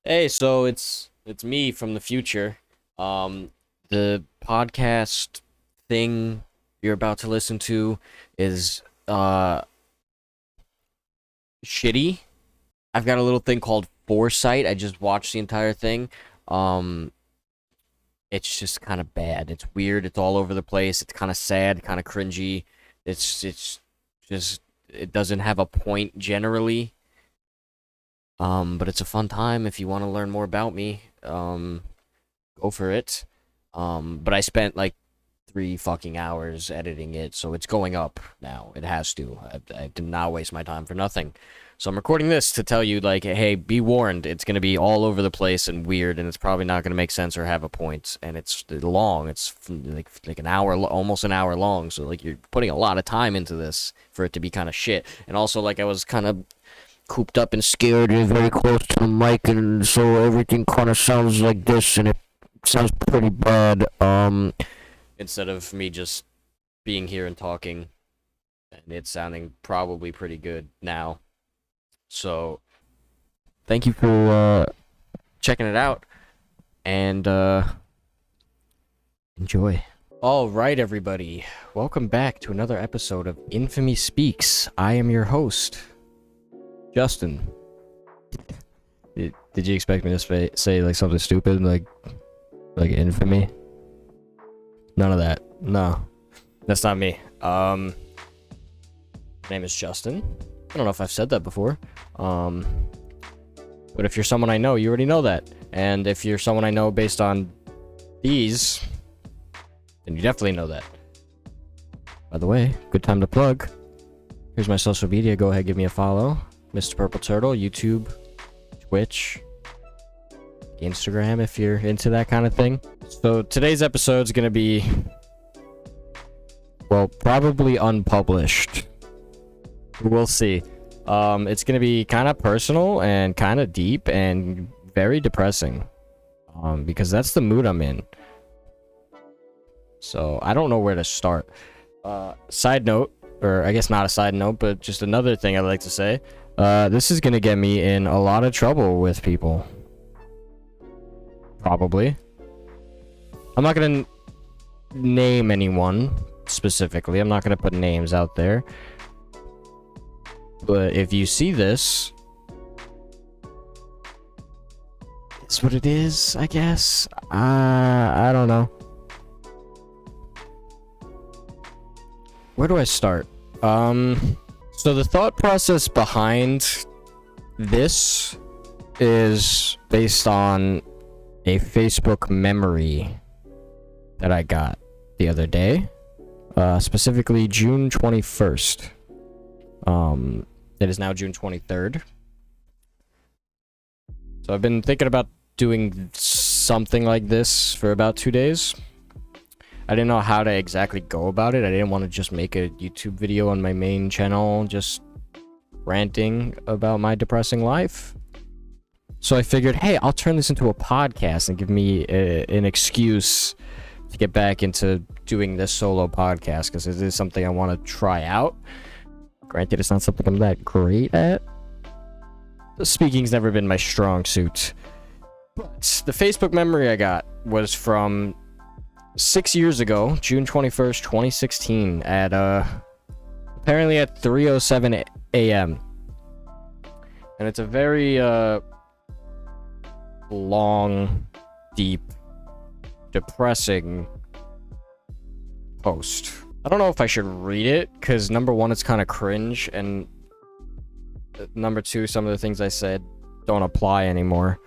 Hey, so it's me from the future. The podcast thing you're about to listen to is shitty. I've got a little thing called Foresight. I just watched the entire thing. Um, it's just kind of bad. It's weird. It's all over the place. It's kind of sad, kind of cringy. It's just it doesn't have a point generally. But it's a fun time if you want to learn more about me. Go for it. But I spent like 3 fucking hours editing it, so it's going up now. It has to. I did not waste my time for nothing. So I'm recording this to tell you, like, hey, be warned. It's gonna be all over the place and weird, and it's probably not gonna make sense or have a point. And it's long. It's like an hour, almost an hour long. So like you're putting a lot of time into this for it to be kind of shit. And also, like, I was kind of cooped up and scared and very close to the mic, and so everything kind of sounds like this, and it sounds pretty bad. Instead of me just being here and talking, and it sounding probably pretty good now. So, thank you for checking it out, and enjoy. All right, everybody, welcome back to another episode of Infamy Speaks. I am your host, Justin. Did you expect me to say like something stupid like infamy? None of that. No, that's not me. My name is Justin. I don't know if I've said that before. But if you're someone I know, you already know that. And if you're someone I know based on these, then you definitely know that. By the way, good time to plug. Here's my social media. Go ahead, give me a follow. Mr. Purple Turtle, YouTube, Twitch, Instagram, if you're into that kind of thing. So today's episode is going to be, well, probably unpublished. We'll see. It's going to be kind of personal and kind of deep and very depressing. Because that's the mood I'm in. So I don't know where to start. Side note, or I guess not a side note, but just another thing I'd like to say. This is gonna get me in a lot of trouble with people. Probably. I'm not gonna name anyone specifically. I'm not gonna put names out there. But if you see this, it's what it is, I guess. I don't know. Where do I start? So the thought process behind this is based on a Facebook memory that I got the other day, specifically June 21st. It is now June 23rd. So I've been thinking about doing something like this for about 2 days. I didn't know how to exactly go about it. I didn't want to just make a YouTube video on my main channel, just ranting about my depressing life. So I figured, hey, I'll turn this into a podcast and give me an excuse to get back into doing this solo podcast, because it is something I want to try out. Granted, it's not something I'm that great at. Speaking's never been my strong suit. But the Facebook memory I got was from 6 years ago, June 21st, 2016, at apparently at 3:07 a.m. And it's a very long, deep, depressing post. I don't know if I should read it, because number one, it's kind of cringe, and number two, some of the things I said don't apply anymore.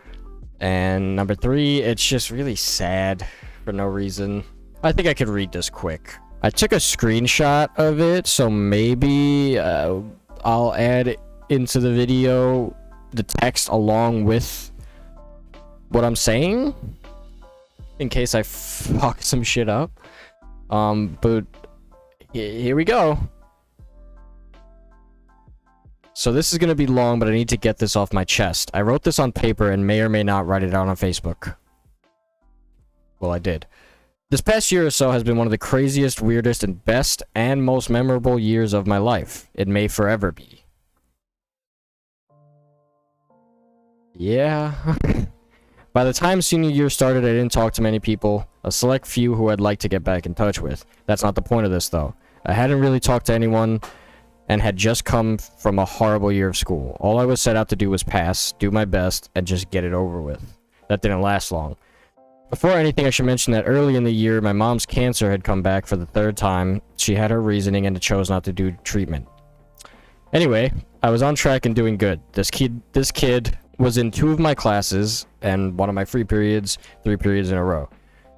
And number three, it's just really sad for no reason. I think I could read this quick. I took a screenshot of it, so maybe I'll add into the video the text along with what I'm saying, in case I fuck some shit up. But here we go. So this is gonna be long, but I need to get this off my chest. I wrote this on paper and may or may not write it out on Facebook. Well, I did. This past year or so has been one of the craziest, weirdest, and best and most memorable years of my life. It may forever be. Yeah. By the time senior year started, I didn't talk to many people, a select few who I'd like to get back in touch with. That's not the point of this, though. I hadn't really talked to anyone and had just come from a horrible year of school. All I was set out to do was pass, do my best, and just get it over with. That didn't last long. Before anything, I should mention that early in the year, my mom's cancer had come back for the 3rd time. She had her reasoning and chose not to do treatment. Anyway, I was on track and doing good. This kid was in 2 of my classes and one of my free periods, 3 periods in a row.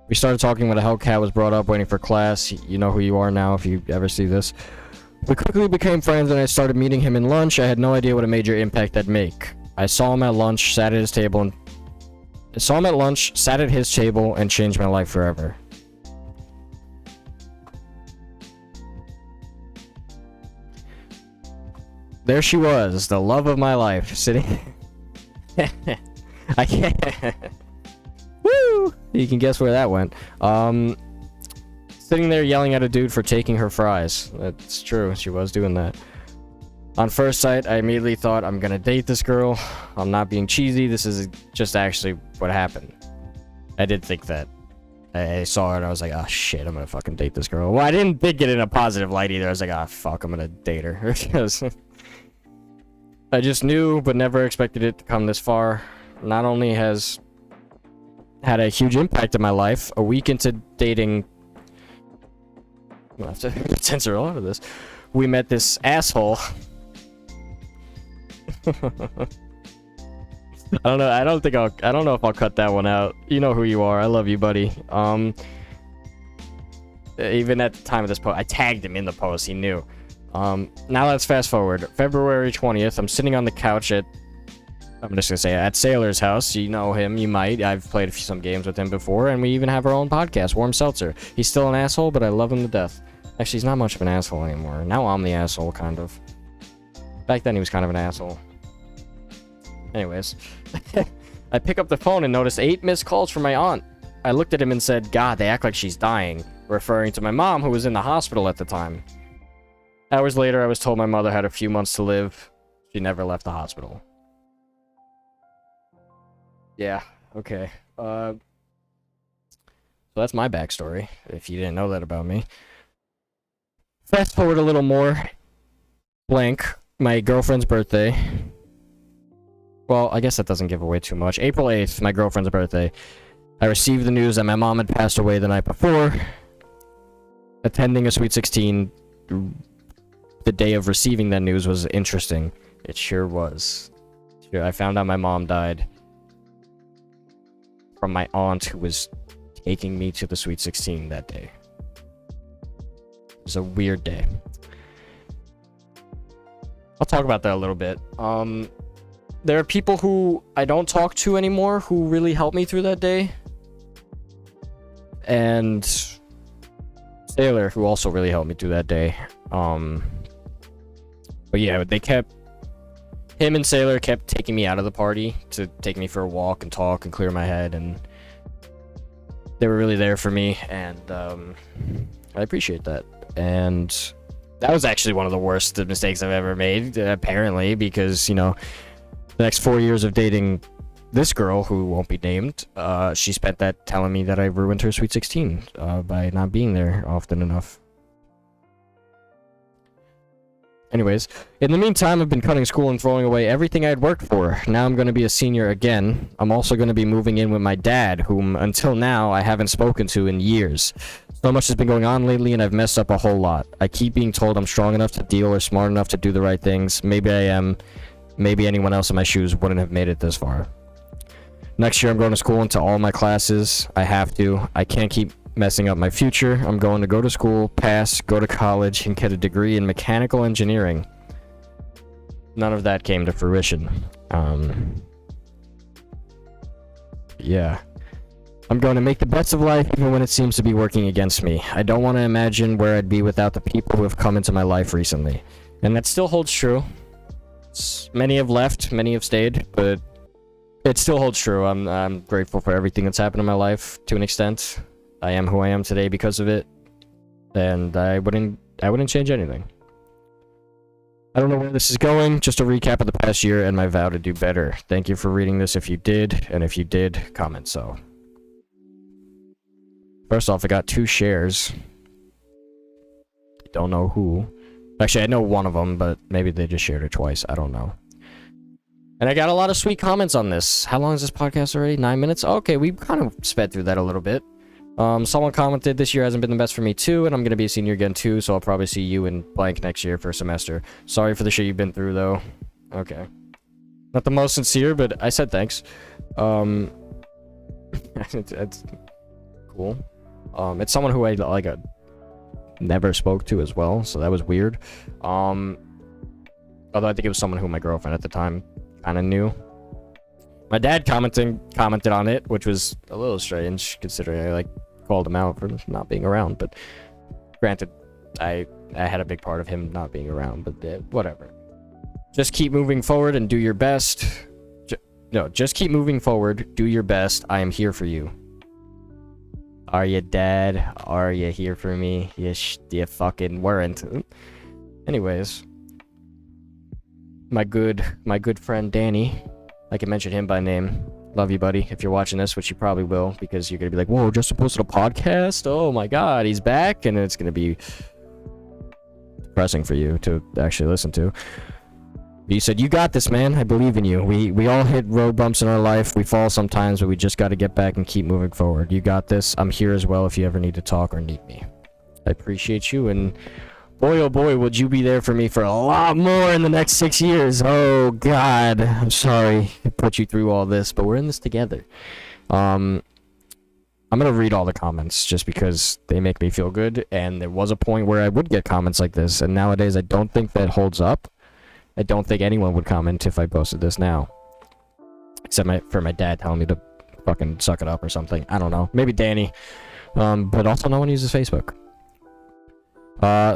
We started talking when a Hellcat was brought up waiting for class. You know who you are now if you ever see this. We quickly became friends and I started meeting him in lunch. I had no idea what a major impact that'd make. I saw him at lunch, sat at his table, and changed my life forever. There she was, the love of my life, sitting... I can't... Woo! You can guess where that went. Sitting there yelling at a dude for taking her fries. That's true, she was doing that. On first sight, I immediately thought, I'm gonna date this girl. I'm not being cheesy, this is just actually what happened. I did think that. I saw her and I was like, oh shit, I'm gonna fucking date this girl. Well, I didn't think it in a positive light either. I was like, oh fuck, I'm gonna date her. I just knew, but never expected it to come this far. Not only has had a huge impact in my life, a week into dating... I'm gonna have to censor a lot of this. We met this asshole. I don't know. I don't know if I'll cut that one out. You know who you are. I love you, buddy. Even at the time of this post, I tagged him in the post. He knew. Now let's fast forward. February 20th. I'm sitting on the couch at... I'm just gonna say at Sailor's house. You know him. You might. I've played some games with him before, and we even have our own podcast, Warm Seltzer. He's still an asshole, but I love him to death. Actually, he's not much of an asshole anymore. Now I'm the asshole, kind of. Back then, he was kind of an asshole. Anyways, I pick up the phone and notice 8 missed calls from my aunt. I looked at him and said, God, they act like she's dying, referring to my mom, who was in the hospital at the time. Hours later, I was told my mother had a few months to live. She never left the hospital. Yeah, okay. So that's my backstory, if you didn't know that about me. Fast forward a little more. Blank, my girlfriend's birthday. Well, I guess that doesn't give away too much. April 8th, my girlfriend's birthday. I received the news that my mom had passed away the night before. Attending a Sweet 16 the day of receiving that news was interesting. It sure was. I found out my mom died from my aunt who was taking me to the Sweet 16 that day. It was a weird day. I'll talk about that a little bit. There are people who I don't talk to anymore who really helped me through that day. And Sailor, who also really helped me through that day. But yeah, him and Sailor kept taking me out of the party to take me for a walk and talk and clear my head, and they were really there for me, and I appreciate that. And that was actually one of the worst mistakes I've ever made, apparently, because, you know, the next 4 years of dating this girl, who won't be named, she spent that telling me that I ruined her Sweet 16 by not being there often enough. Anyways, in the meantime, I've been cutting school and throwing away everything I had worked for. Now I'm going to be a senior again. I'm also going to be moving in with my dad, whom, until now, I haven't spoken to in years. So much has been going on lately, and I've messed up a whole lot. I keep being told I'm strong enough to deal or smart enough to do the right things. Maybe I am. Maybe anyone else in my shoes wouldn't have made it this far. Next year, I'm going to school into all my classes. I have to. I can't keep messing up my future. I'm going to go to school, pass, go to college, and get a degree in mechanical engineering. None of that came to fruition. Yeah. I'm going to make the best of life even when it seems to be working against me. I don't want to imagine where I'd be without the people who have come into my life recently. And that still holds true. Many have left, many have stayed, but it still holds true. I'm grateful for everything that's happened in my life to an extent. I am who I am today because of it, and I wouldn't change anything. I don't know where this is going. Just a recap of the past year and my vow to do better. Thank you for reading this if you did, and if you did, comment so. First off, I got 2 shares. Don't know who. Actually, I know one of them, but maybe they just shared it twice. I don't know. And I got a lot of sweet comments on this. How long is this podcast already? 9 minutes? Okay, we kind of sped through that a little bit. Someone commented, this year hasn't been the best for me too, and I'm gonna be a senior again too, so I'll probably see you in blank next year for a semester. Sorry for the shit you've been through, though. Okay. Not the most sincere, but I said thanks. It's cool. It's someone who I, never spoke to as well, so that was weird. Although I think it was someone who my girlfriend at the time kind of knew. My dad commented on it, which was a little strange, considering I, called him out for not being around, but granted, I had a big part of him not being around, but whatever. Just keep moving forward and do your best. Just keep moving forward, do your best. I am here for you. Are you, Dad? Are you here for me? You fucking weren't. Anyways, my good friend Danny, I can mention him by name. Love you, buddy. If you're watching this, which you probably will, because you're gonna be like, "Whoa, Justin posted a podcast? Oh my God, he's back!" And it's gonna be depressing for you to actually listen to. You said, "You got this, man. I believe in you. We all hit road bumps in our life. We fall sometimes, but we just got to get back and keep moving forward. You got this. I'm here as well if you ever need to talk or need me. I appreciate you, and boy, oh boy, would you be there for me for a lot more in the next 6 years. Oh God, I'm sorry to put you through all this, but we're in this together." I'm gonna read all the comments just because they make me feel good, and there was a point where I would get comments like this, and nowadays I don't think that holds up. I don't think anyone would comment if I posted this now. Except for my dad telling me to fucking suck it up or something. I don't know. Maybe Danny. But also no one uses Facebook.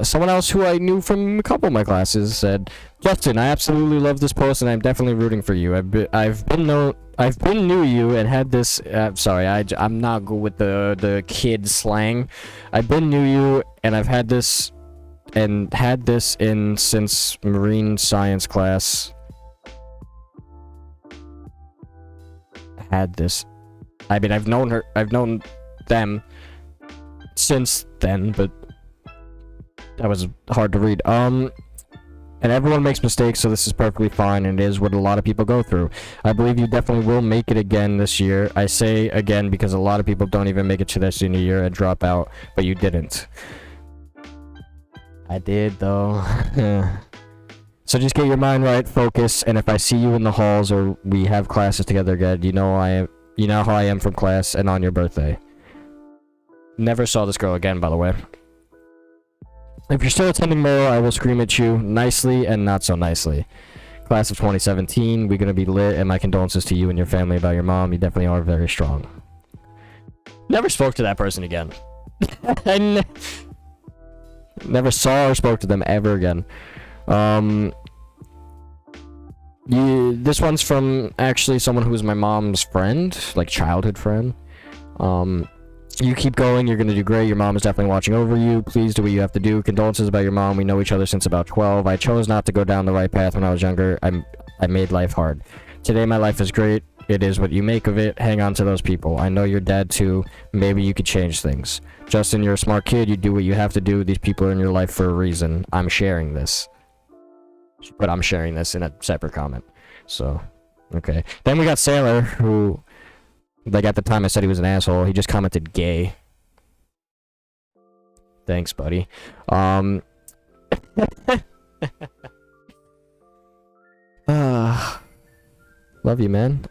Someone else who I knew from a couple of my classes said, "Justin, I absolutely love this post and I'm definitely rooting for you. I've been new you and had this, sorry, I'm not good with the kid slang. I've been new you and I've had this in since marine science class. Had this. I mean, I've known them since then, but that was hard to read. And everyone makes mistakes, so this is perfectly fine, and it is what a lot of people go through. I believe you definitely will make it again this year. I say again because a lot of people don't even make it to their senior year and drop out, but you didn't." I did, though. So just get your mind right, focus, and if I see you in the halls or we have classes together again, you know how I am from class and on your birthday. Never saw this girl again, by the way. If you're still attending Merle, I will scream at you nicely and not so nicely. Class of 2017, we're gonna be lit, and my condolences to you and your family about your mom. You definitely are very strong. Never spoke to that person again. Never saw or spoke to them ever again. This one's from actually someone who was my mom's friend, childhood friend. You keep going, you're gonna do great. Your mom is definitely watching over you. Please do what you have to do. Condolences about your mom. We know each other since about 12. I chose not to go down the right path when I was younger. I made life hard. Today my life is great. It is what you make of it. Hang on to those people. I know your dad too. Maybe you could change things. Justin, you're a smart kid. You do what you have to do. These people are in your life for a reason. I'm sharing this. But I'm sharing this in a separate comment. So, okay. Then we got Sailor, who, at the time I said he was an asshole. He just commented gay. Thanks, buddy. Love you, man.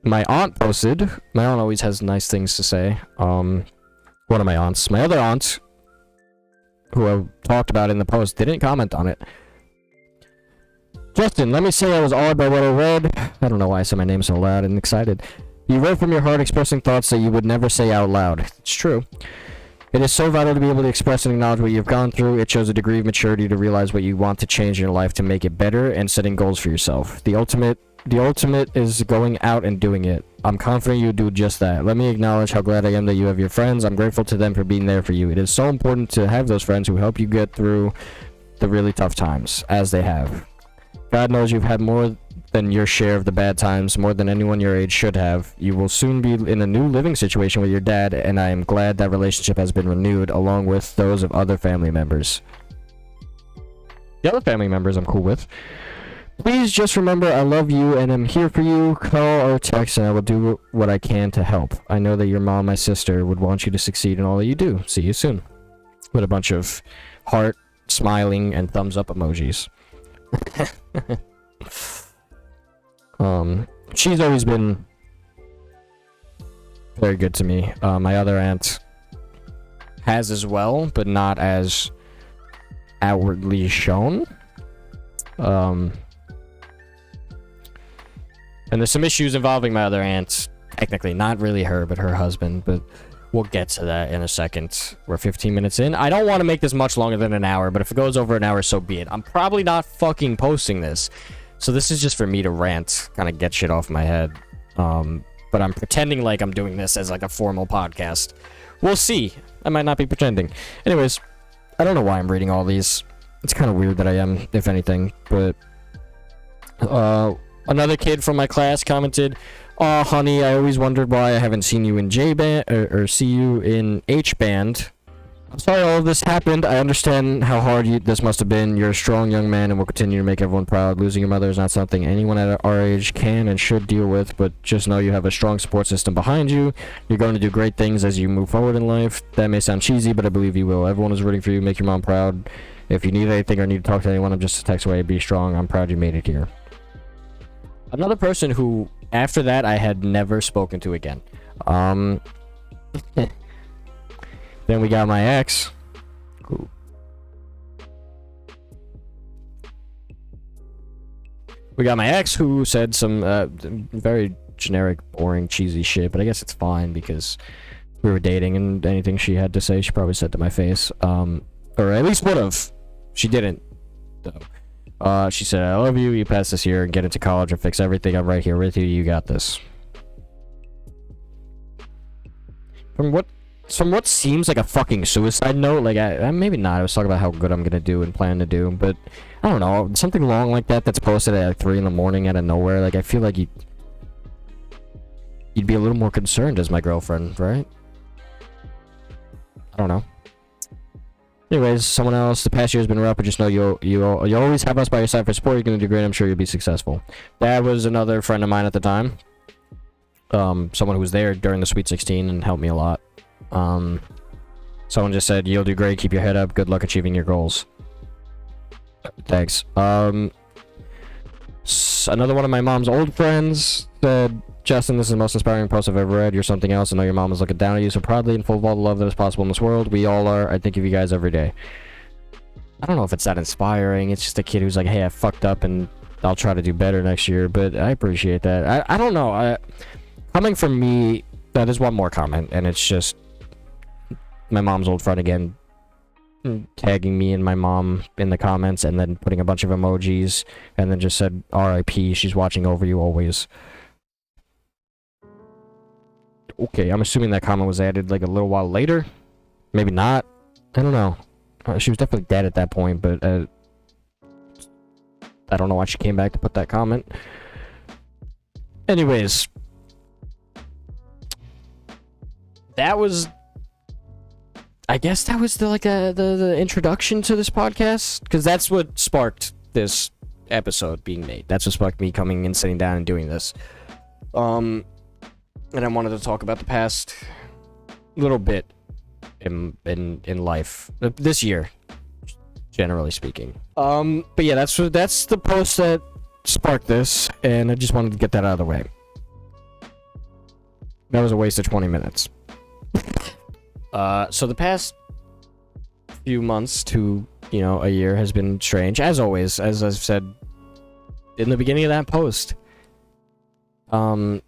My aunt posted. My aunt always has nice things to say. One of my aunts. My other aunt, who I talked about in the post, didn't comment on it. Justin, let me say I was awed by what I read. I don't know why I said my name so loud and excited. You wrote from your heart, expressing thoughts that you would never say out loud. It's true. It is so vital to be able to express and acknowledge what you've gone through. It shows a degree of maturity to realize what you want to change in your life to make it better and setting goals for yourself. The ultimate is going out and doing it. I'm confident you do just that. Let me acknowledge how glad I am that you have your friends. I'm grateful to them for being there for you. It is so important to have those friends who help you get through the really tough times, as they have. God knows you've had more than your share of the bad times, more than anyone your age should have. You will soon be in a new living situation with your dad, and I am glad that relationship has been renewed, along with those of other family members. The other family members I'm cool with. Please just remember I love you and am here for you. Call or text and I will do what I can to help. I know that your mom, my sister, would want you to succeed in all that you do. See you soon. With a bunch of heart, smiling, and thumbs up emojis. She's always been very good to me. My other aunt has as well, but not as outwardly shown. And there's some issues involving my other aunt. Technically, not really her, but her husband. But we'll get to that in a second. We're 15 minutes in. I don't want to make this much longer than an hour, but if it goes over an hour, so be it. I'm probably not fucking posting this. So this is just for me to rant, kind of get shit off my head. But I'm pretending like I'm doing this as like a formal podcast. We'll see. I might not be pretending. Anyways, I don't know why I'm reading all these. It's kind of weird that I am, if anything. But another kid from my class commented, "Aw, honey, I always wondered why I haven't seen you in J-band or see you in H-band. I'm sorry all of this happened. I understand how hard this must have been. You're a strong young man and will continue to make everyone proud. Losing your mother is not something anyone at our age can and should deal with, but just know you have a strong support system behind you. You're going to do great things as you move forward in life. That may sound cheesy, but I believe you will. Everyone is rooting for you. Make your mom proud. If you need anything or need to talk to anyone, I'm just a text away. Be strong. I'm proud you made it here." Another person who, after that, I had never spoken to again. Then we got my ex. Cool. We got my ex who said some very generic, boring, cheesy shit, but I guess it's fine because we were dating and anything she had to say, she probably said to my face. Or at least would have. She didn't, though. She said, "I love you. You pass this year and get into college and fix everything. I'm right here with you. You got this." From what seems like a fucking suicide note, like maybe not. I was talking about how good I'm gonna do and plan to do, but I don't know, something long like that that's posted at like 3 in the morning out of nowhere. Like I feel like you'd be a little more concerned as my girlfriend, right? I don't know. Anyways, someone else. The past year has been rough, but just know you always have us by your side for support. You're gonna do great. I'm sure you'll be successful. That was another friend of mine at the time. Someone who was there during the Sweet 16 and helped me a lot. Someone just said, "You'll do great. Keep your head up. Good luck achieving your goals." Thanks. Another one of my mom's old friends said, "Justin, this is the most inspiring post I've ever read. You're something else. I know your mom is looking down at you so proudly and full of all the love that is possible in this world. We all are. I think of you guys every day." I don't know if it's that inspiring. It's just a kid who's like, "Hey, I fucked up and I'll try to do better next year." But I appreciate that. I don't know. Coming from me, that is one more comment, and it's just my mom's old friend again tagging me and my mom in the comments and then putting a bunch of emojis and then just said, "RIP, she's watching over you always." Okay, I'm assuming that comment was added like a little while later. Maybe not. I don't know. She was definitely dead at that point, but I don't know why she came back to put that comment. Anyways, that was, I guess that was the introduction to this podcast, because that's what sparked this episode being made. That's what sparked me coming and sitting down and doing this. And I wanted to talk about the past little bit in life this year, generally speaking. But yeah, that's the post that sparked this, and I just wanted to get that out of the way. That was a waste of 20 minutes. So the past few months to, a year has been strange, as always, as I've said in the beginning of that post. I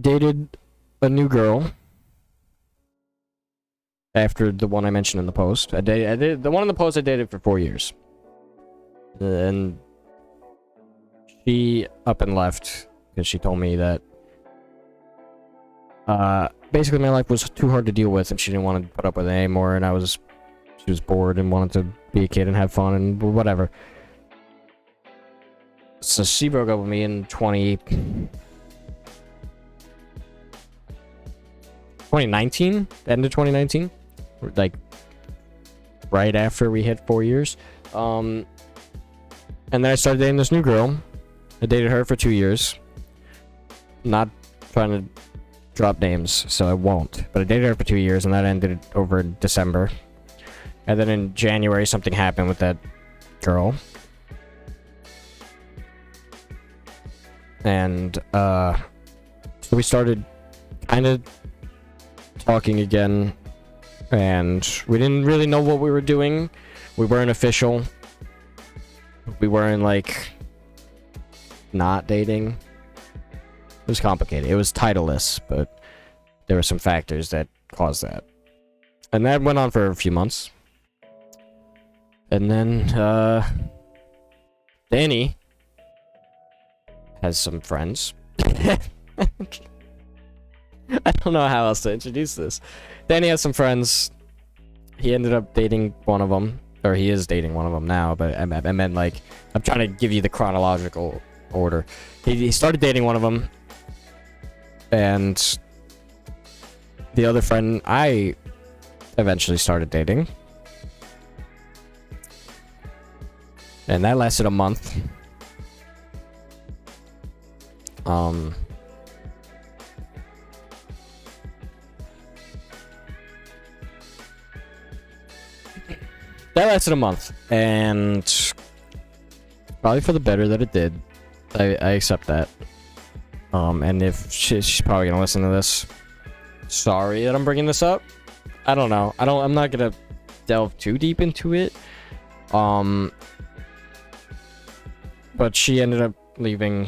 dated a new girl after the one I mentioned in the post. I dated the one in the post I dated for 4 years. And she up and left because she told me that Basically my life was too hard to deal with, and she didn't want to put up with it anymore, and she was bored and wanted to be a kid and have fun and whatever. So she broke up with me in 2019, end of 2019, like right after we hit 4 years. And then I started dating this new girl. I dated her for 2 years. Not trying to drop names, so I won't. But I dated her for 2 years, and that ended over in December. And then in January, something happened with that girl. And, so we started kind of talking again. And we didn't really know what we were doing. We weren't official. We weren't, like, not dating. It was complicated. It was titleless, but there were some factors that caused that. And that went on for a few months. And then, Danny has some friends. I don't know how else to introduce this. Danny has some friends. He ended up dating one of them. Or he is dating one of them now, but I meant, like, I'm trying to give you the chronological order. He started dating one of them. And the other friend I eventually started dating. And that lasted a month. That lasted a month, and probably for the better that it did. I accept that. And if she's probably gonna listen to this, sorry that I'm bringing this up. I don't know. I'm not gonna delve too deep into it. But she ended up leaving.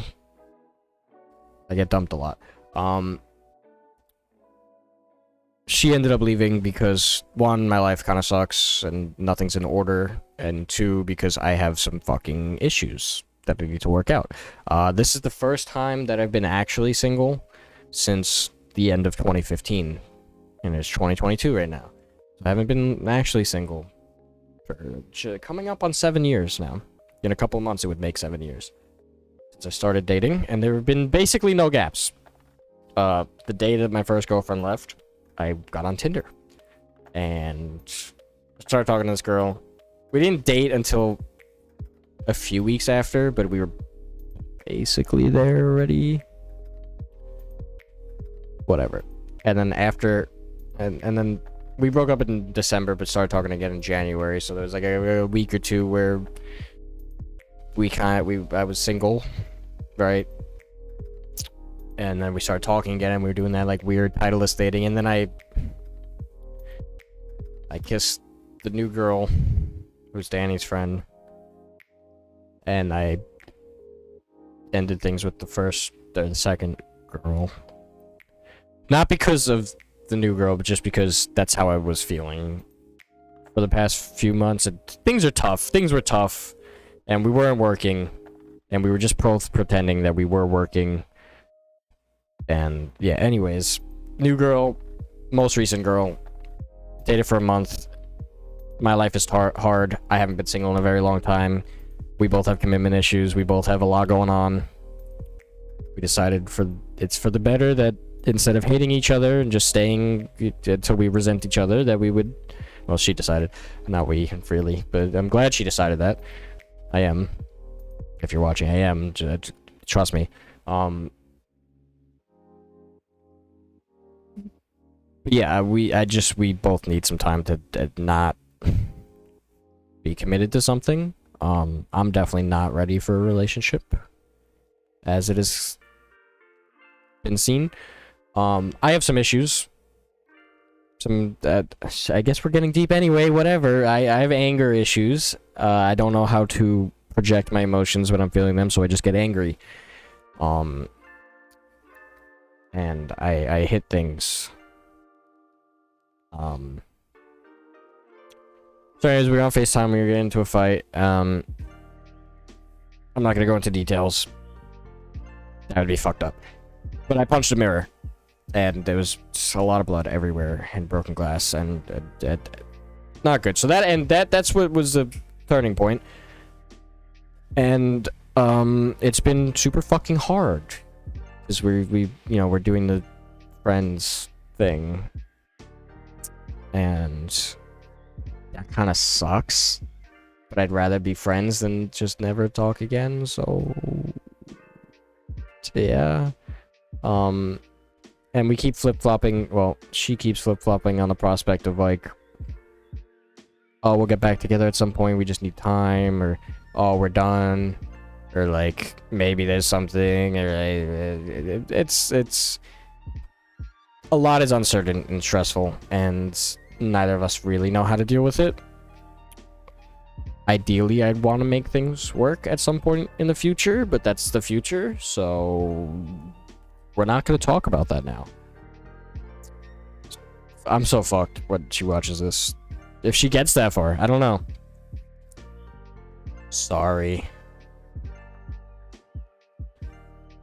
I get dumped a lot. She ended up leaving because, one, my life kind of sucks and nothing's in order, and two, because I have some fucking issues that I need to work out. This is the first time that I've been actually single since the end of 2015, and it's 2022 right now. So I haven't been actually single for coming up on 7 years now. In a couple months, it would make 7 years since I started dating, and there have been basically no gaps. The day that my first girlfriend left, I got on Tinder and started talking to this girl. We didn't date until a few weeks after, but we were basically there already. Whatever. And then after, and then we broke up in December, but started talking again in January. So there was like a week or two where I was single, right? And then we started talking again, and we were doing that, like, weird titleless dating. And then I kissed the new girl, who's Danny's friend. And I ended things with the second girl. Not because of the new girl, but just because that's how I was feeling for the past few months. And things are tough. Things were tough. And we weren't working. And we were just both pretending that we were working. And yeah, anyways, new girl, most recent girl, dated for a month. My life is hard. I haven't been single in a very long time. We both have commitment issues. We both have a lot going on. We decided it's for the better that instead of hating each other and just staying until we resent each other, that we would, well, she decided, not we, really, but I'm glad she decided that. I am. If you're watching, I am. Trust me. Yeah, we both need some time to not be committed to something. I'm definitely not ready for a relationship, as it has been seen. I have some issues. I guess we're getting deep anyway, whatever. I have anger issues. I don't know how to project my emotions when I'm feeling them, so I just get angry. And I hit things. So anyways, we were on FaceTime, we were getting into a fight. I'm not gonna go into details. That would be fucked up. But I punched a mirror. and there was just a lot of blood everywhere and broken glass, and not good. So that's what was the turning point. And it's been super fucking hard because we we're doing the friends thing, and that kind of sucks. But I'd rather be friends than just never talk again. So yeah, and we keep flip-flopping. Well, she keeps flip-flopping on the prospect of like, oh, we'll get back together at some point, we just need time, or oh, we're done, or like maybe there's something, or it's a lot is uncertain and stressful, and neither of us really know how to deal with it. Ideally, I'd want to make things work at some point in the future, but that's the future, so we're not going to talk about that now. I'm so fucked when she watches this. If she gets that far, I don't know. Sorry.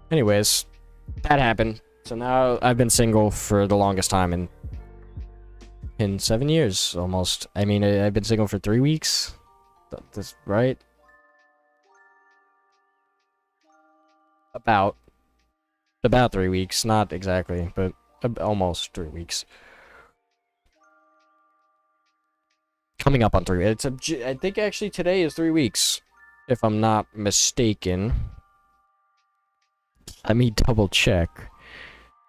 Anyways, that happened. So now I've been single for the longest time in 7 years, almost. I mean, I've been single for 3 weeks. That's right. About 3 weeks, not exactly, but almost 3 weeks. Coming up on 3. I think actually today is 3 weeks, if I'm not mistaken. Let me double check.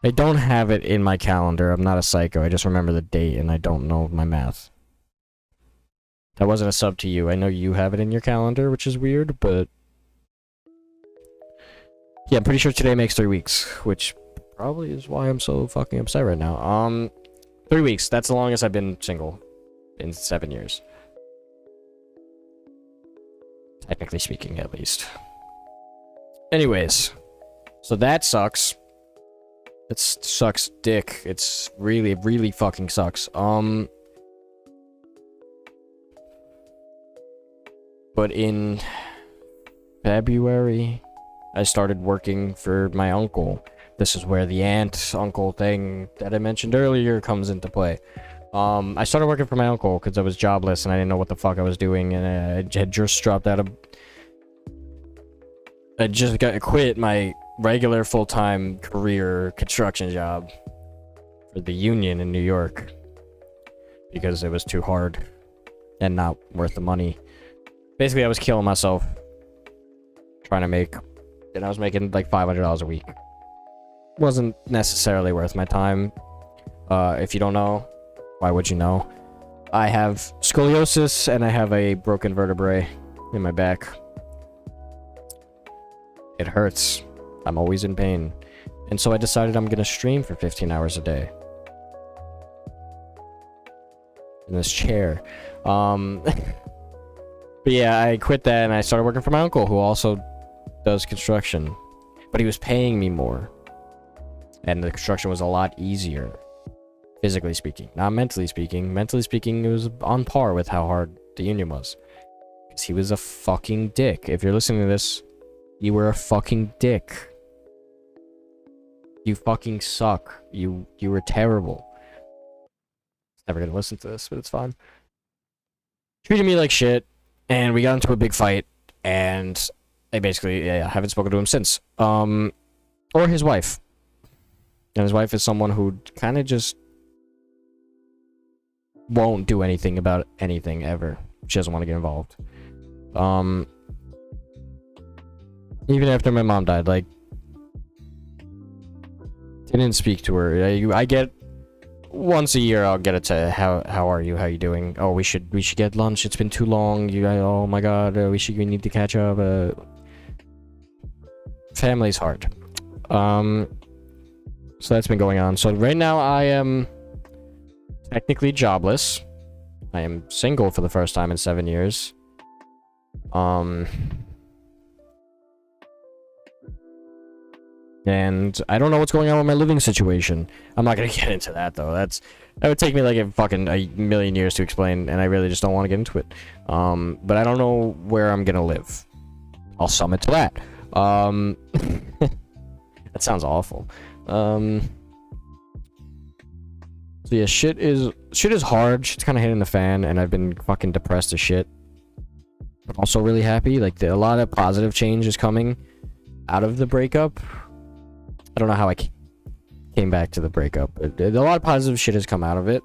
I don't have it in my calendar. I'm not a psycho. I just remember the date and I don't know my math. That wasn't a sub to you. I know you have it in your calendar, which is weird, but yeah, I'm pretty sure today makes 3 weeks, which probably is why I'm so fucking upset right now. 3 weeks. That's the longest I've been single in 7 years. Technically speaking, at least. Anyways, so that sucks. It sucks dick. It's really, really fucking sucks. But in February, I started working for my uncle. This is where the aunt-uncle thing that I mentioned earlier comes into play. I started working for my uncle because I was jobless and I didn't know what the fuck I was doing, and I had just dropped out of... I just quit my regular full-time career construction job for the union in New York because it was too hard and not worth the money. Basically, I was killing myself trying to make, and I was making like $500 a week. Wasn't necessarily worth my time. If you don't know, why would you know? I have scoliosis and I have a broken vertebrae in my back. It hurts. I'm always in pain. And so I decided I'm gonna stream for 15 hours a day. In this chair. But yeah, I quit that and I started working for my uncle, who also does construction. But he was paying me more. And the construction was a lot easier. Physically speaking. Not mentally speaking. Mentally speaking, it was on par with how hard the union was. Because he was a fucking dick. If you're listening to this, you were a fucking dick. You fucking suck. You were terrible. He's never gonna listen to this, but it's fine. Treated me like shit, and we got into a big fight, and I basically haven't spoken to him since. Or his wife. And his wife is someone who kind of just won't do anything about anything ever. She doesn't want to get involved. Even after my mom died, like, didn't speak to her. I get once a year. I'll get it to how are you? How you doing? Oh, we should get lunch. It's been too long. Oh my god. We need to catch up. Family's hard. So that's been going on. So right now I am technically jobless. I am single for the first time in 7 years. And I don't know what's going on with my living situation. I'm not gonna get into that though. That would take me like a million years to explain, and I really just don't want to get into it. But I don't know where I'm gonna live. I'll sum it to that. That sounds awful. So yeah, shit is hard. Shit's kind of hitting the fan, and I've been fucking depressed as shit. But also really happy. Like, a lot of positive change is coming out of the breakup. I don't know how I came back to the breakup. A lot of positive shit has come out of it.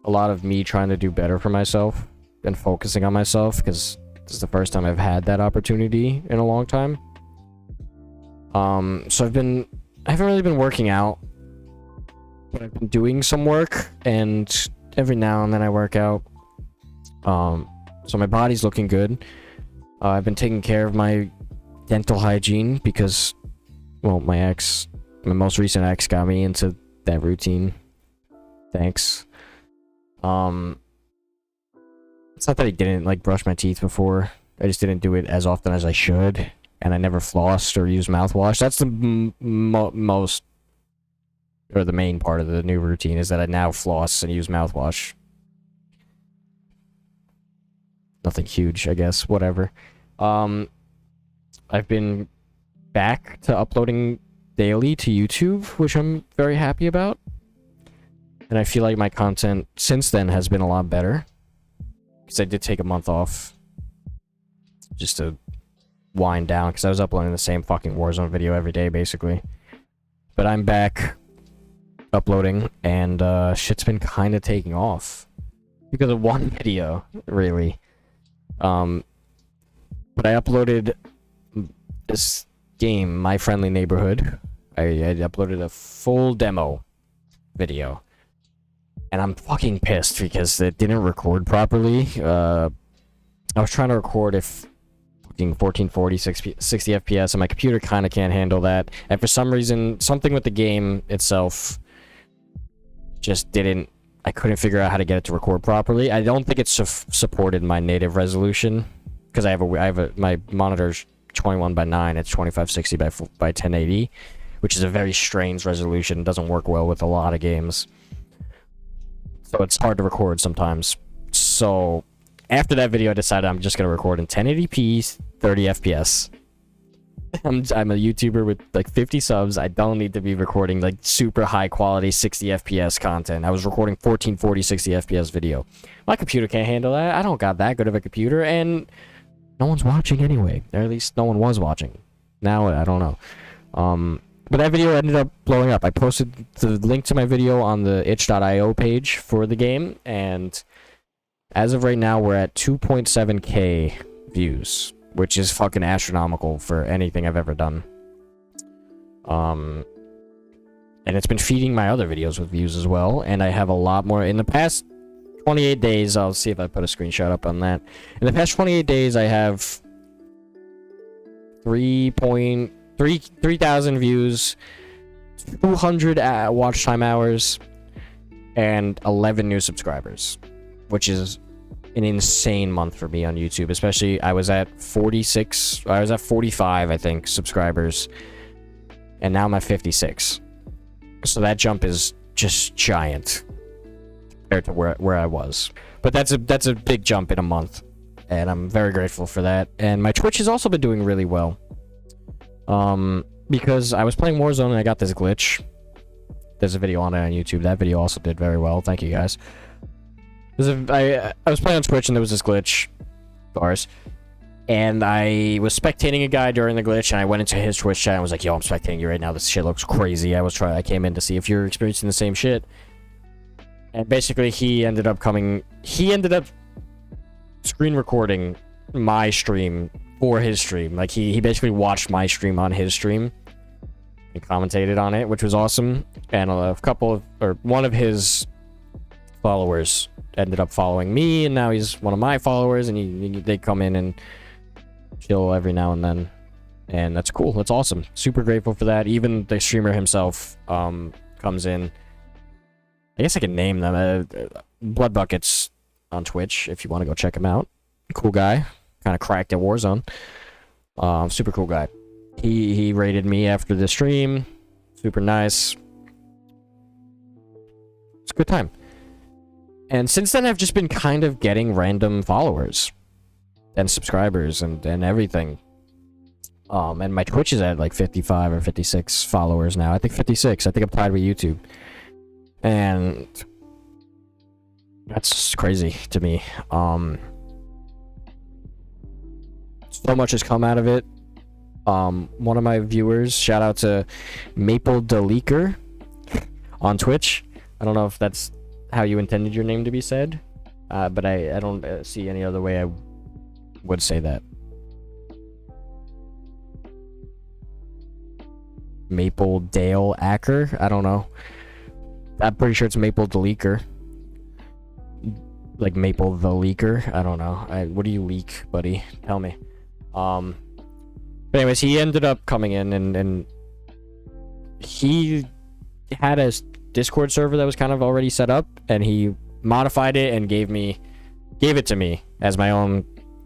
A lot of me trying to do better for myself and focusing on myself, because this is the first time I've had that opportunity in a long time. So I haven't really been working out, but I've been doing some work, and every now and then I work out. So my body's looking good. I've been taking care of my dental hygiene because, well, my most recent ex got me into that routine. Thanks. It's not that I didn't, like, brush my teeth before. I just didn't do it as often as I should. And I never flossed or used mouthwash. That's the most, or the main part of the new routine, is that I now floss and use mouthwash. Nothing huge, I guess. Whatever. I've been back to uploading daily to YouTube, which I'm very happy about. And I feel like my content since then has been a lot better. Because I did take a month off just to wind down, because I was uploading the same fucking Warzone video every day, basically. But I'm back uploading, and shit's been kind of taking off. Because of one video, really. But I uploaded this game, My Friendly Neighborhood. I uploaded a full demo video. And I'm fucking pissed because it didn't record properly. I was trying to record if fucking 1440, 60 FPS, and my computer kind of can't handle that. And for some reason, something with the game itself just didn't... I couldn't figure out how to get it to record properly. I don't think it's supported my native resolution, because my monitor's 21:9. It's 2560 by 1080, which is a very strange resolution. It doesn't work well with a lot of games. So it's hard to record sometimes. So after that video, I decided I'm just going to record in 1080p, 30 FPS. I'm a YouTuber with like 50 subs. I don't need to be recording like super high quality 60 FPS content. I was recording 1440 60 FPS video. My computer can't handle that. I don't got that good of a computer, and no one's watching anyway. Or at least no one was watching. Now, I don't know. But that video ended up blowing up. I posted the link to my video on the itch.io page for the game, and as of right now, we're at 2.7k views, which is fucking astronomical for anything I've ever done. And it's been feeding my other videos with views as well, and I have a lot more. In the past 28 days, I'll see if I put a screenshot up on that. In the past 28 days, I have 3,000 views, 200 watch time hours, and 11 new subscribers, which is an insane month for me on YouTube. Especially, I was at 45, I think, subscribers, and now I'm at 56. So that jump is just giant compared to where I was. But that's a big jump in a month, and I'm very grateful for that. And my Twitch has also been doing really well. Because I was playing Warzone and I got this glitch. There's a video on it on YouTube. That video also did very well. Thank you, guys. I was playing on Twitch and there was this glitch. Bars. And I was spectating a guy during the glitch, and I went into his Twitch chat and was like, yo, I'm spectating you right now. This shit looks crazy. I came in to see if you're experiencing the same shit. And basically he ended up screen recording my stream for his stream. Like, he basically watched my stream on his stream and commentated on it, which was awesome. And one of his followers ended up following me, and now he's one of my followers, and they come in and chill every now and then, and that's cool. That's awesome. Super grateful for that. Even the streamer himself comes in. I guess I can name them. Blood Buckets on Twitch, if you want to go check him out. Cool guy. Kind of cracked at Warzone. Super cool guy. He rated me after the stream. Super nice. It's a good time. And since then, I've just been kind of getting random followers and subscribers and everything. And my Twitch is at like 55 or 56 followers now. I think 56. I think I'm tied with YouTube. And That's crazy to me. So much has come out of it. One of my viewers, shout out to Maple Deleaker on Twitch. I don't know if that's how you intended your name to be said, but I don't see any other way I would say that. Maple Dale Acker? I don't know. I'm pretty sure it's Maple Deleaker. Like Maple the Leaker? I don't know. What do you leak, buddy? Tell me. But anyways, he ended up coming in and he had a Discord server that was kind of already set up, and he modified it and gave it to me as my own,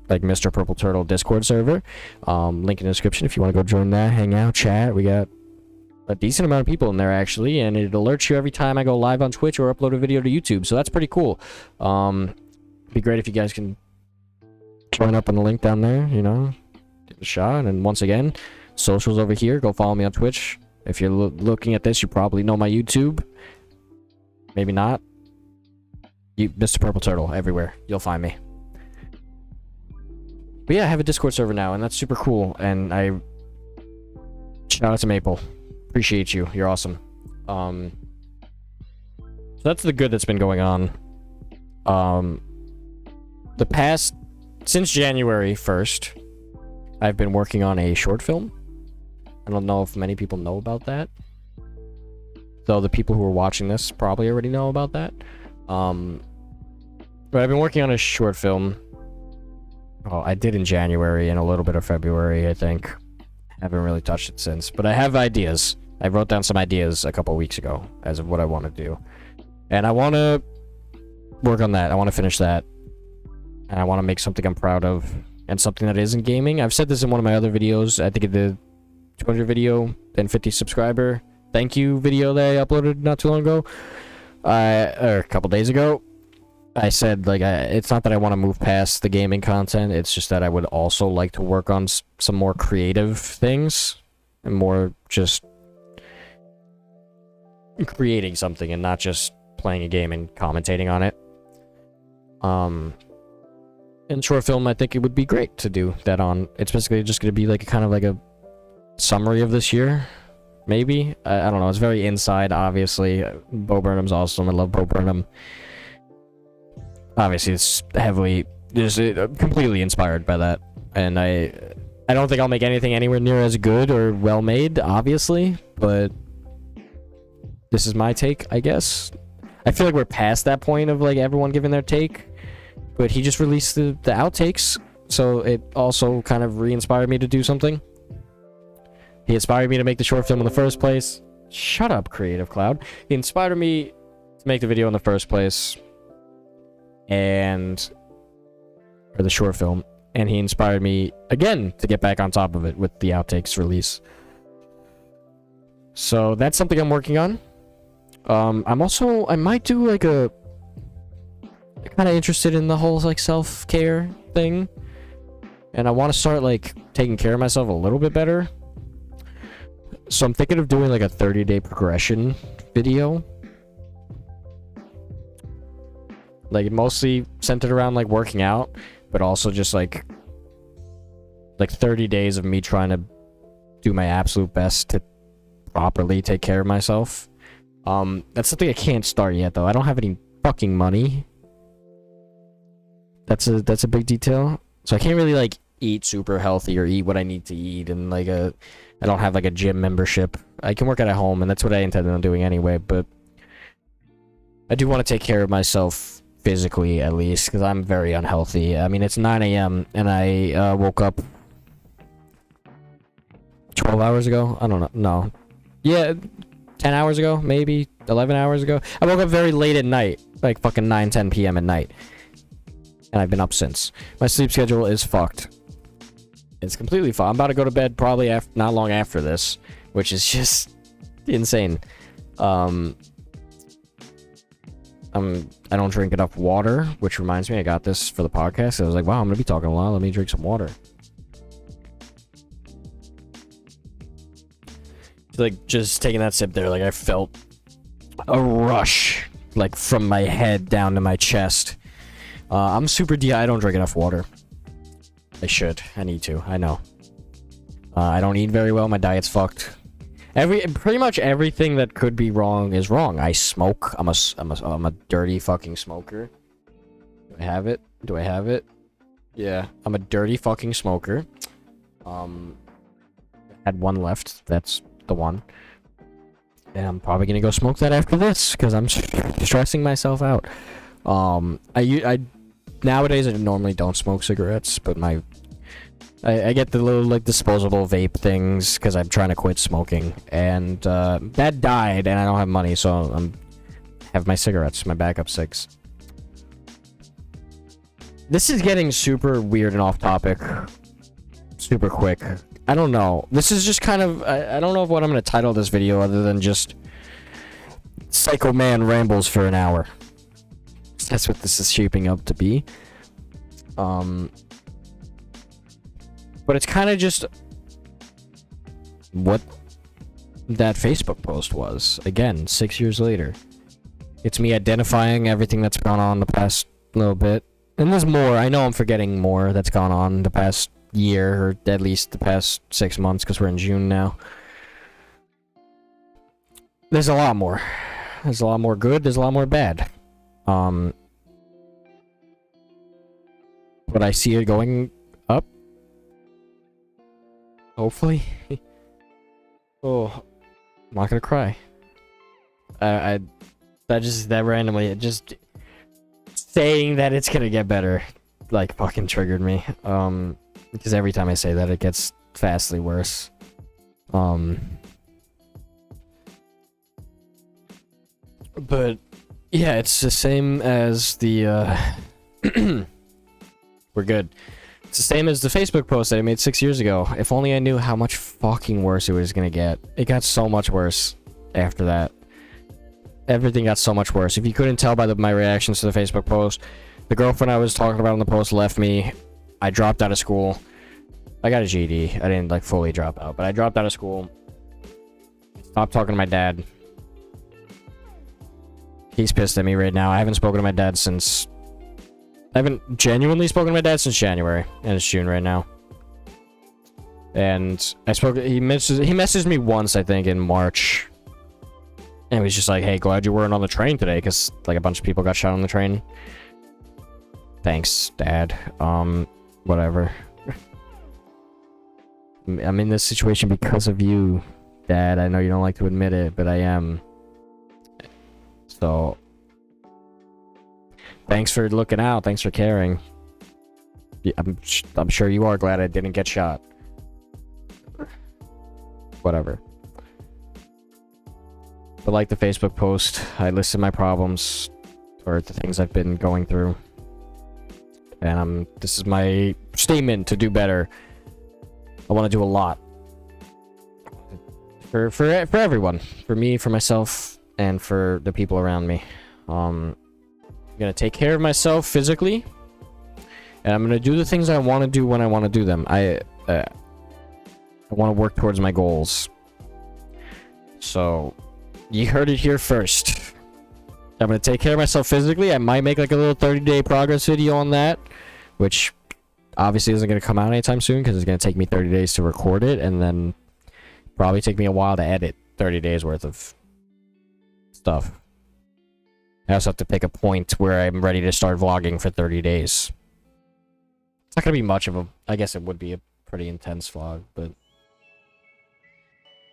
like, Mr. Purple Turtle Discord server. Link in the description if you want to go join that, hang out, chat. We got a decent amount of people in there actually, and it alerts you every time I go live on Twitch or upload a video to YouTube, so that's pretty cool. Be great if you guys can join up on the link down there, you know, give it a shot. And once again, socials over here, go follow me on Twitch. If you're looking at this, you probably know my YouTube. Maybe not. Mr. Purple Turtle, everywhere. You'll find me. But yeah, I have a Discord server now, and that's super cool. And shout out to Maple. Appreciate you. You're awesome. So that's the good that's been going on. Since January 1st, I've been working on a short film. I don't know if many people know about that. Though the people who are watching this probably already know about that. But I've been working on a short film. Well, I did in January and a little bit of February, I think. Haven't really touched it since. But I have ideas. I wrote down some ideas a couple weeks ago as of what I want to do. And I want to work on that. I want to finish that. And I want to make something I'm proud of. And something that isn't gaming. I've said this in one of my other videos. I think in the 200 video and 50 subscriber thank you video that I uploaded not too long ago. Or a couple days ago. I said, like, it's not that I want to move past the gaming content. It's just that I would also like to work on some more creative things. And more just creating something and not just playing a game and commentating on it. In short film, I think it would be great to do that on. It's basically just going to be like kind of like a summary of this year, maybe. I don't know. It's very inside, obviously. Bo Burnham's awesome. I love Bo Burnham. Obviously, it's heavily, just completely inspired by that. And I don't think I'll make anything anywhere near as good or well made, obviously, but this is my take, I guess. I feel like we're past that point of like everyone giving their take. But he just released the outtakes, so it also kind of re-inspired me to do something. He inspired me to make the short film in the first place. Shut up, Creative Cloud. He inspired me to make the video in the first place. Or the short film. And he inspired me, again, to get back on top of it with the outtakes release. So that's something I'm working on. I might do like kind of interested in the whole like self-care thing, and I want to start like taking care of myself a little bit better. So I'm thinking of doing like a 30-day progression video, like mostly centered around like working out, but also just like 30 days of me trying to do my absolute best to properly take care of myself. That's something I can't start yet though. I don't have any fucking money. That's a big detail. So I can't really like eat super healthy or eat what I need to eat, and like I don't have like a gym membership. I can work out at home, and that's what I intended on doing anyway, but I do want to take care of myself physically at least, because I'm very unhealthy. I mean, it's 9 a.m. and I woke up 12 hours ago. I don't know. No. Yeah, 10 hours ago, maybe 11 hours ago. I woke up very late at night, like fucking 10 p.m. at night. And I've been up since. My sleep schedule is fucked. It's completely fucked. I'm about to go to bed probably not long after this, which is just insane. I don't drink enough water, which reminds me, I got this for the podcast. I was like, wow, I'm gonna be talking a lot. Let me drink some water. Like, just taking that sip there, like, I felt a rush like from my head down to my chest. I'm super I don't drink enough water. I should. I need to. I know. I don't eat very well. My diet's fucked. Pretty much everything that could be wrong is wrong. I smoke. I'm a dirty fucking smoker. Do I have it? Do I have it? Yeah. I'm a dirty fucking smoker. Had one left. That's the one. And I'm probably gonna go smoke that after this, because I'm stressing myself out. I nowadays I normally don't smoke cigarettes, but I get the little like disposable vape things because I'm trying to quit smoking, and that died, and I don't have money, so have my cigarettes, my backup cigs. This is getting super weird and off topic, super quick. I don't know. This is just kind of I don't know what I'm gonna title this video other than just Psycho Man rambles for an hour. That's what this is shaping up to be. But it's kind of just what that Facebook post was. Again, 6 years later. It's me identifying everything that's gone on the past little bit. And there's more. I know I'm forgetting more that's gone on the past year, or at least the past 6 months, because we're in June now. There's a lot more. There's a lot more good, there's a lot more bad. But I see it going up. Hopefully. Oh, I'm not gonna cry. That randomly, just saying that it's gonna get better, like, fucking triggered me. Because every time I say that, it gets vastly worse. But yeah, it's the same as the we're good. It's the same as the Facebook post that I made 6 years ago. If only I knew how much fucking worse it was gonna get. It got so much worse after that. Everything got so much worse. If you couldn't tell by my reactions to the Facebook post, the girlfriend I was talking about in the post left me. I dropped out of school. I got a GED. I didn't, like, fully drop out, but I dropped out of school. Stopped talking to my dad. He's pissed at me right now. I haven't spoken to my dad since... I haven't genuinely spoken to my dad since January, and it's June right now. And he messaged me once, I think, in March. And he was just like, hey, glad you weren't on the train today, because, like, a bunch of people got shot on the train. Thanks, Dad. Whatever. I'm in this situation because of you, Dad. I know you don't like to admit it, but I am. So, thanks for looking out. Thanks for caring. Yeah, I'm sure you are glad I didn't get shot. Whatever. But like the Facebook post, I listed my problems, or the things I've been going through. And this is my statement to do better. I want to do a lot. For everyone. For me, for myself, and for the people around me. I'm gonna take care of myself physically. And I'm gonna do the things I want to do when I want to do them. I want to work towards my goals. So, you heard it here first. I'm gonna take care of myself physically. I might make like a little 30-day progress video on that, which obviously isn't gonna come out anytime soon because it's gonna take me 30 days to record it, and then probably take me a while to edit 30 days worth of stuff. I also have to pick a point where I'm ready to start vlogging for 30 days. It's not gonna be much of a... I guess it would be a pretty intense vlog, but...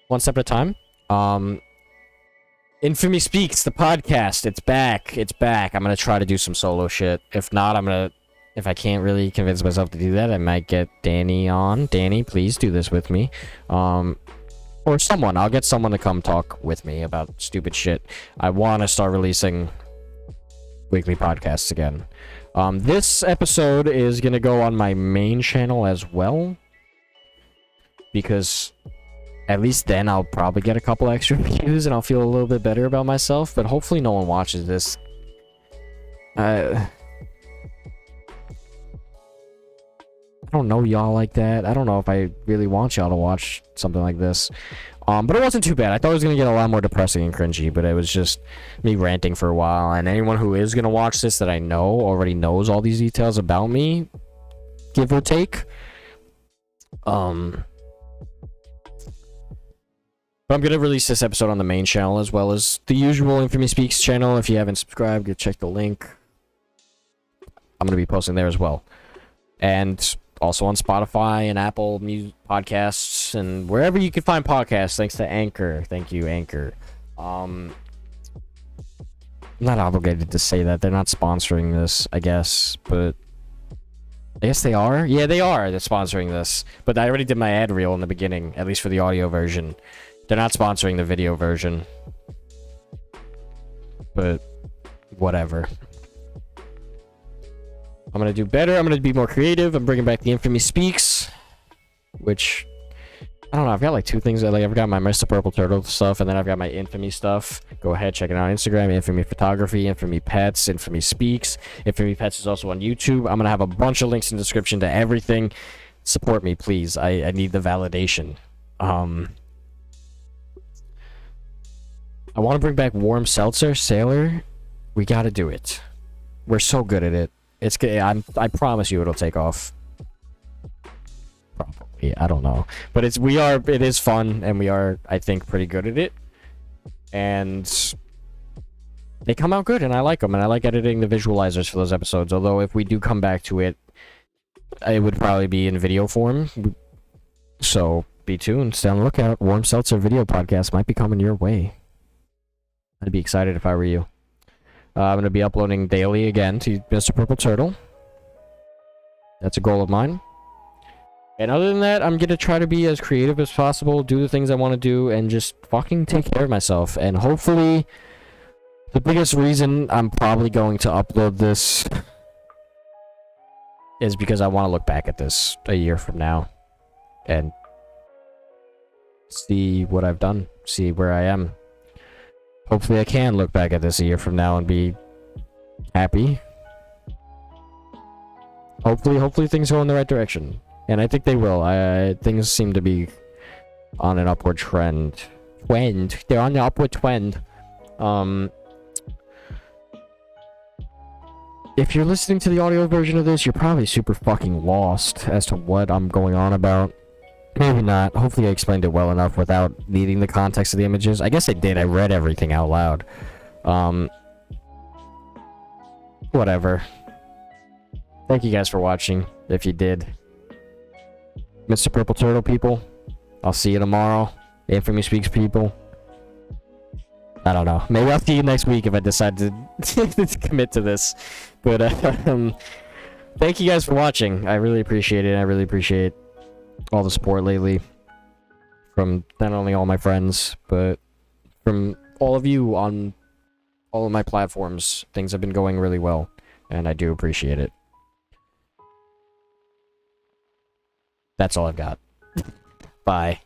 one step at a time. Infamy Speaks, the podcast. It's back. It's back. I'm gonna try to do some solo shit. If not, I'm gonna... if I can't really convince myself to do that, I might get Danny on. Danny, please do this with me. Or someone. I'll get someone to come talk with me about stupid shit. I want to start releasing weekly podcasts again. This episode is gonna go on my main channel as well. Because... at least then I'll probably get a couple extra views and I'll feel a little bit better about myself, but hopefully no one watches this. I don't know y'all like that. I don't know if I really want y'all to watch something like this. But it wasn't too bad. I thought it was gonna get a lot more depressing and cringy, but it was just me ranting for a while. And anyone who is gonna watch this that I know already knows all these details about me, give or take. But I'm gonna release this episode on the main channel as well as the usual Infamy Speaks channel. If you haven't subscribed, go check the link. I'm gonna be posting there as well, and also on Spotify and Apple Music Podcasts and wherever you can find podcasts. Thanks to Anchor. Thank you, Anchor. I'm not obligated to say that. They're not sponsoring this, I guess, but I guess they are. Yeah, they are. They're sponsoring this, but I already did my ad reel in the beginning, at least for the audio version. They're not sponsoring the video version, but whatever. I'm gonna do better. I'm gonna be more creative. I'm bringing back the Infamy Speaks, which I don't know. I've got like two things. I've got my Mr. Purple Turtle stuff, and then I've got my Infamy stuff. Go ahead, check it out on Instagram. Infamy Photography, Infamy Pets, Infamy Speaks. Infamy Pets is also on YouTube. I'm gonna have a bunch of links in the description to everything. Support me, please. I need the validation. I want to bring back Warm Seltzer Sailor. We gotta do it. We're so good at it. It's good. I promise you it'll take off. Probably. I don't know. But it is fun, and we are, I think, pretty good at it. And they come out good, and I like them, and I like editing the visualizers for those episodes. Although if we do come back to it, it would probably be in video form. So be tuned. Stay on the lookout. Warm Seltzer video podcast might be coming your way. I'd be excited if I were you. I'm going to be uploading daily again to Mr. Purple Turtle. That's a goal of mine. And other than that, I'm going to try to be as creative as possible, do the things I want to do, and just fucking take care of myself. And hopefully, the biggest reason I'm probably going to upload this is because I want to look back at this a year from now and see what I've done, see where I am. Hopefully I can look back at this a year from now and be happy. Hopefully things go in the right direction. And I think they will. Things seem to be on an upward trend. They're on the upward trend. If you're listening to the audio version of this, you're probably super fucking lost as to what I'm going on about. Maybe not. Hopefully I explained it well enough without needing the context of the images. I guess I did. I read everything out loud. Whatever. Thank you guys for watching, if you did. Mr. Purple Turtle people, I'll see you tomorrow. Infamy Speaks people. I don't know. Maybe I'll see you next week if I decide to commit to this. But, thank you guys for watching. I really appreciate it. I really appreciate all the support lately from not only all my friends, but from all of you on all of my platforms. Things have been going really well, and I do appreciate it. That's all I've got. Bye.